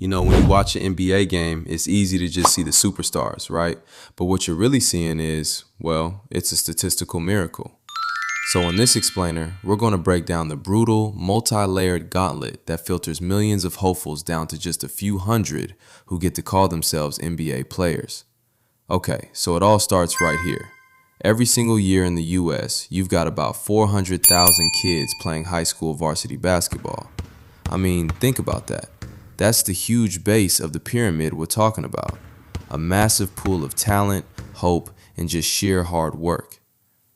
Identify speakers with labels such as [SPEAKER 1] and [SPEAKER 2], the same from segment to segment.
[SPEAKER 1] When you watch an NBA game, it's easy to just see the superstars, right? But what you're really seeing is, well, it's a statistical miracle. So in this explainer, we're going to break down the brutal, multi-layered gauntlet that filters millions of hopefuls down to just a few hundred who get to call themselves NBA players. Okay, so it all starts right here. Every single year in the US, you've got about 400,000 kids playing high school varsity basketball. I mean, think about that. That's the huge base of the pyramid we're talking about. A massive pool of talent, hope, and just sheer hard work.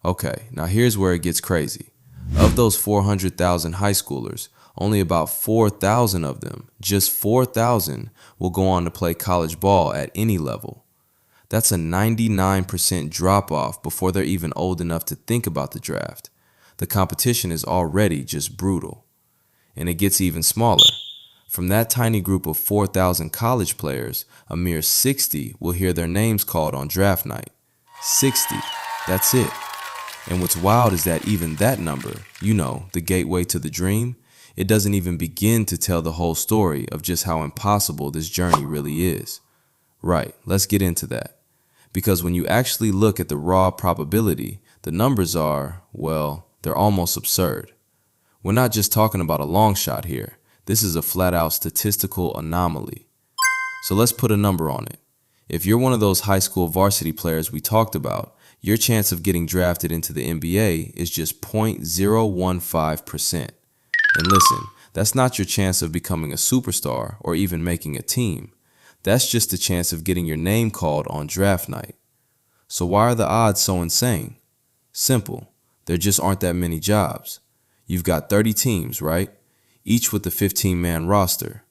[SPEAKER 1] Okay, now here's where it gets crazy. Of those 400,000 high schoolers, only about 4,000 of them, just 4,000, will go on to play college ball at any level. That's a 99% drop-off before they're even old enough to think about the draft. The competition is already just brutal. And it gets even smaller. From that tiny group of 4,000 college players, a mere 60 will hear their names called on draft night. 60, that's it. And what's wild is that even that number, the gateway to the dream, it doesn't even begin to tell the whole story of just how impossible this journey really is. Right, let's get into that. Because when you actually look at the raw probability, the numbers are, well, they're almost absurd. We're not just talking about a long shot here. This is a flat-out statistical anomaly. So let's put a number on it. If you're one of those high school varsity players we talked about, your chance of getting drafted into the NBA is just 0.015%. And listen, that's not your chance of becoming a superstar or even making a team. That's just the chance of getting your name called on draft night. So why are the odds so insane? Simple. There just aren't that many jobs. You've got 30 teams, right? Each with a 15-man roster.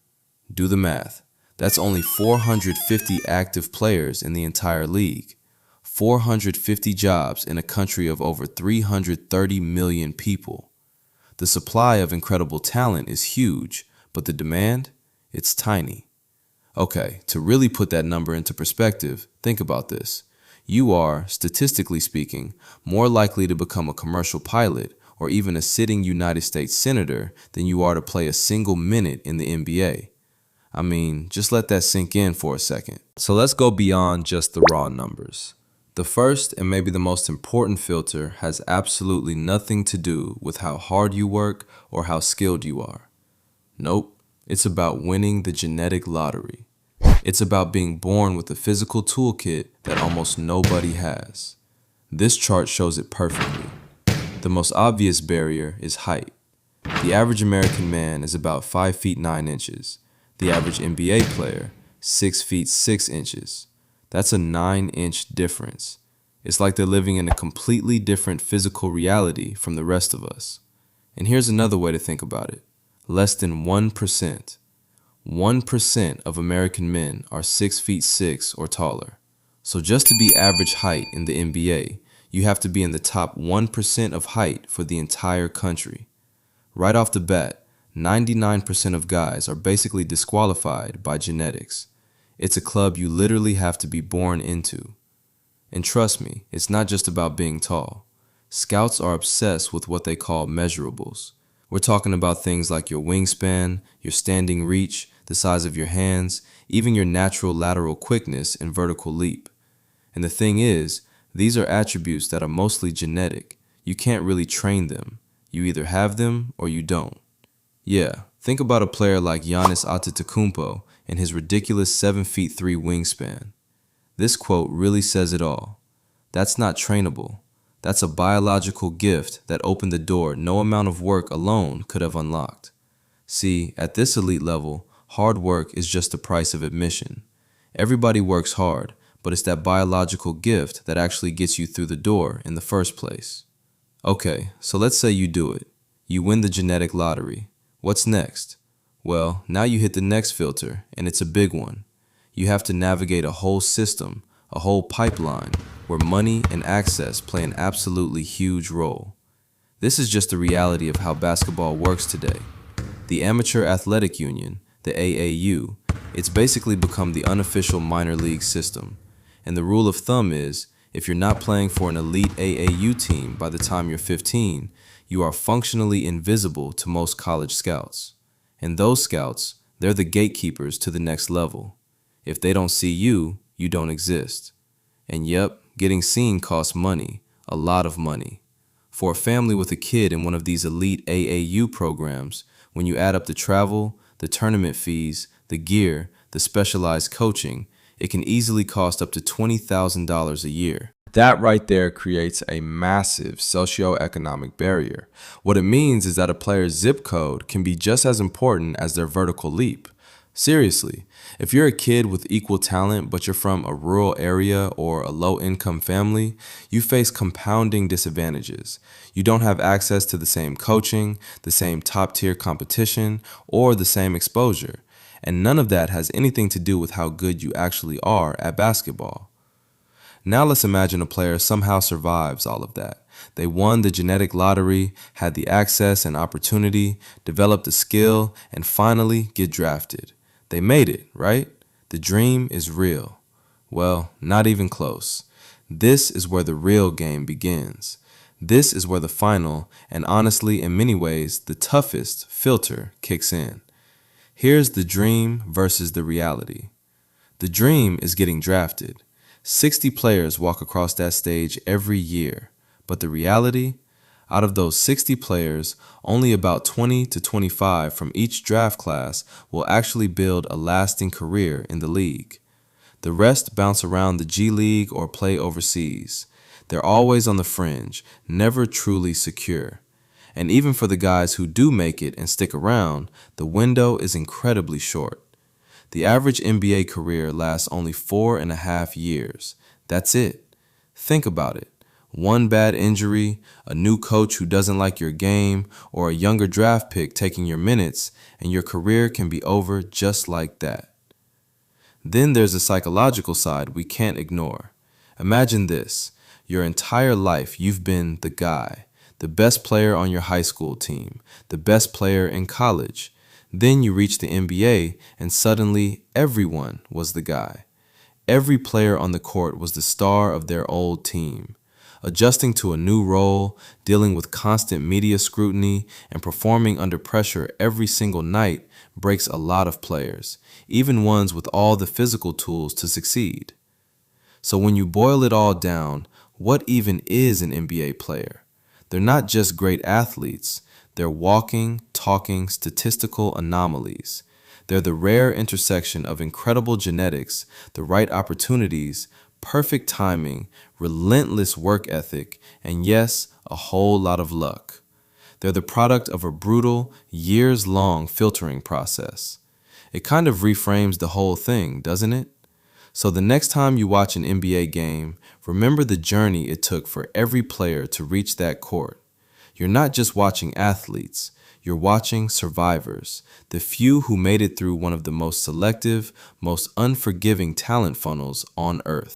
[SPEAKER 1] Do the math. That's only 450 active players in the entire league. 450 jobs in a country of over 330 million people. The supply of incredible talent is huge, but the demand, it's tiny. Okay, to really put that number into perspective, think about this. You are, statistically speaking, more likely to become a commercial pilot or even a sitting United States senator than you are to play a single minute in the NBA. I mean, just let that sink in for a second. So let's go beyond just the raw numbers. The first and maybe the most important filter has absolutely nothing to do with how hard you work or how skilled you are. Nope, it's about winning the genetic lottery. It's about being born with a physical toolkit that almost nobody has. This chart shows it perfectly. The most obvious barrier is height. The average American man is about 5 feet 9 inches. The average NBA player, 6 feet 6 inches. That's a 9-inch difference. It's like they're living in a completely different physical reality from the rest of us. And here's another way to think about it. Less than 1%. 1% of American men are 6 feet 6 or taller. So just to be average height in the NBA, you have to be in the top 1% of height for the entire country. Right off the bat, 99% of guys are basically disqualified by genetics. It's a club you literally have to be born into. And trust me, it's not just about being tall. Scouts are obsessed with what they call measurables. We're talking about things like your wingspan, your standing reach, the size of your hands, even your natural lateral quickness and vertical leap. And the thing is, these are attributes that are mostly genetic. You can't really train them. You either have them or you don't. Yeah, think about a player like Giannis Antetokounmpo and his ridiculous 7 feet 3 wingspan. This quote really says it all. That's not trainable. That's a biological gift that opened the door no amount of work alone could have unlocked. See, at this elite level, hard work is just the price of admission. Everybody works hard, but it's that biological gift that actually gets you through the door in the first place. Okay, so let's say you do it. You win the genetic lottery. What's next? Well, now you hit the next filter, and it's a big one. You have to navigate a whole system, a whole pipeline, where money and access play an absolutely huge role. This is just the reality of how basketball works today. The Amateur Athletic Union, the AAU, it's basically become the unofficial minor league system. And the rule of thumb is, if you're not playing for an elite AAU team by the time you're 15, you are functionally invisible to most college scouts. And those scouts, They're the gatekeepers to the next level. If they don't see you, you don't exist. And yep, getting seen costs money, a lot of money. For a family with a kid in one of these elite AAU programs, when you add up the travel, the tournament fees, the gear, the specialized coaching, it can easily cost up to $20,000 a year. That right there creates a massive socioeconomic barrier. What it means is that a player's zip code can be just as important as their vertical leap. Seriously, if you're a kid with equal talent but you're from a rural area or a low-income family, you face compounding disadvantages. You don't have access to the same coaching, the same top-tier competition, or the same exposure. And none of that has anything to do with how good you actually are at basketball. Now let's imagine a player somehow survives all of that. They won the genetic lottery, had the access and opportunity, developed the skill, and finally get drafted. They made it, right? The dream is real. Well, not even close. This is where the real game begins. This is where the final, and honestly, in many ways, the toughest filter kicks in. Here's the dream versus the reality. The dream is getting drafted. 60 players walk across that stage every year. But the reality? Out of those 60 players, only about 20 to 25 from each draft class will actually build a lasting career in the league. The rest bounce around the G League or play overseas. They're always on the fringe, never truly secure. And even for the guys who do make it and stick around, the window is incredibly short. The average NBA career lasts only 4.5 years. That's it. Think about it. One bad injury, a new coach who doesn't like your game, or a younger draft pick taking your minutes, and your career can be over just like that. Then there's a psychological side we can't ignore. Imagine this. Your entire life you've been the guy, the best player on your high school team, the best player in college. Then you reach the NBA and suddenly everyone was the guy. Every player on the court was the star of their old team. Adjusting to a new role, dealing with constant media scrutiny, and performing under pressure every single night breaks a lot of players, even ones with all the physical tools to succeed. So when you boil it all down, what even is an NBA player? They're not just great athletes. They're walking, talking statistical anomalies. They're the rare intersection of incredible genetics, the right opportunities, perfect timing, relentless work ethic, and yes, a whole lot of luck. They're the product of a brutal, years-long filtering process. It kind of reframes the whole thing, doesn't it? So the next time you watch an NBA game, remember the journey it took for every player to reach that court. You're not just watching athletes, you're watching survivors, the few who made it through one of the most selective, most unforgiving talent funnels on earth.